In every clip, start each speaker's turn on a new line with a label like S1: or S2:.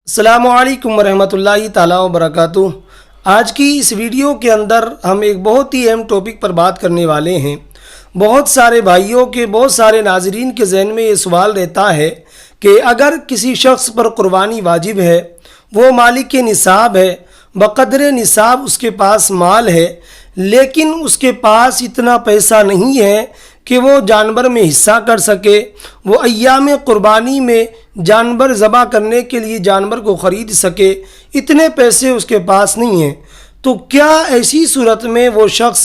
S1: अस्सलामुअलैकुम वरहमतुल्लाहि ताला वबरकातुहू। आज की इस वीडियो के अंदर हम एक बहुत ही अहम टॉपिक पर बात करने वाले हैं। बहुत सारे भाइयों के, बहुत सारे नाजरीन के जहन में ये सवाल रहता है कि अगर किसी शख्स पर कुर्बानी वाजिब है, वो मालिक निसाब है, बक़द्र निसाब उसके पास माल है, लेकिन उसके पास इतना पैसा नहीं है कि वो जानवर में हिस्सा कर सके, वो अय्याम कुर्बानी में जानवर ज़बह करने के लिए जानवर को ख़रीद सके, इतने पैसे उसके पास नहीं हैं। तो क्या ऐसी सूरत में वो शख्स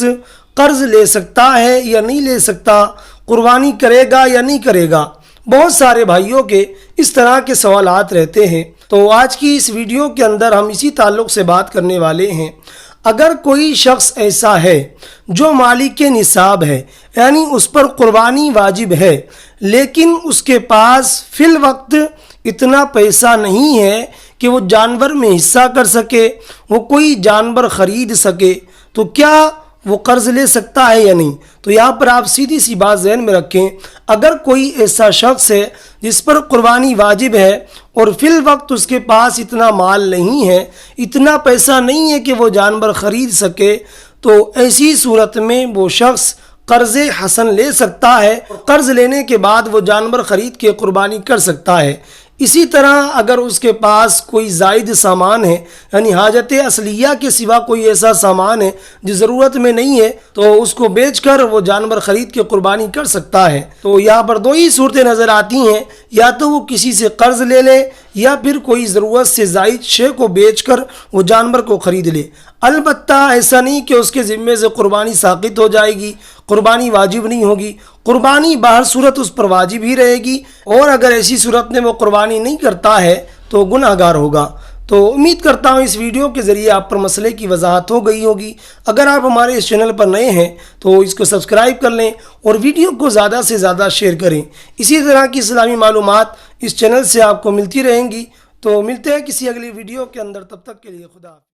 S1: कर्ज़ ले सकता है या नहीं ले सकता, कुर्बानी करेगा या नहीं करेगा? बहुत सारे भाइयों के इस तरह के सवालात रहते हैं। तो आज की इस वीडियो के अंदर हम इसी ताल्लुक़ से बात करने वाले हैं। अगर कोई शख्स ऐसा है जो मालिक निसाब है, यानी उस पर कुर्बानी वाजिब है, लेकिन उसके पास फिल वक्त इतना पैसा नहीं है कि वो जानवर में हिस्सा कर सके, वो कोई जानवर ख़रीद सके, तो क्या वो कर्ज़ ले सकता है या नहीं? तो यहाँ पर आप सीधी सी बात ज़हन में रखें। अगर कोई ऐसा शख्स है जिस पर कुर्बानी वाजिब है और फिल वक्त उसके पास इतना माल नहीं है, इतना पैसा नहीं है कि वो जानवर ख़रीद सके, तो ऐसी सूरत में वो शख्स कर्ज़ हसन ले सकता है। कर्ज़ लेने के बाद वो जानवर ख़रीद के कुर्बानी कर सकता है। इसी तरह अगर उसके पास कोई ज़ायद सामान है, यानी हाजत असलिया के सिवा कोई ऐसा सामान है जो ज़रूरत में नहीं है, तो उसको बेचकर वो जानवर ख़रीद के कुर्बानी कर सकता है। तो यहाँ पर दो ही सूरतें नज़र आती हैं, या तो वो किसी से कर्ज़ ले ले या फिर कोई ज़रूरत से ज़ायद शे को बेचकर वो जानवर को ख़रीद ले। अलबत्ता ऐसा नहीं कि उसके ज़िम्मे से कुर्बानी साक़ित हो जाएगी, कुर्बानी वाजिब नहीं होगी। कुर्बानी बाहर सूरत उस पर वाजिब ही रहेगी, और अगर ऐसी सूरत में वो कुर्बानी नहीं करता है तो गुनहगार होगा। तो उम्मीद करता हूँ इस वीडियो के ज़रिए आप पर मसले की वजाहत हो गई होगी। अगर आप हमारे इस चैनल पर नए हैं तो इसको सब्सक्राइब कर लें और वीडियो को ज़्यादा से ज़्यादा शेयर करें। इसी तरह की इस्लामी मालूमात इस चैनल से आपको मिलती रहेंगी। तो मिलते हैं किसी अगली वीडियो के अंदर, तब तक के लिए खुदा।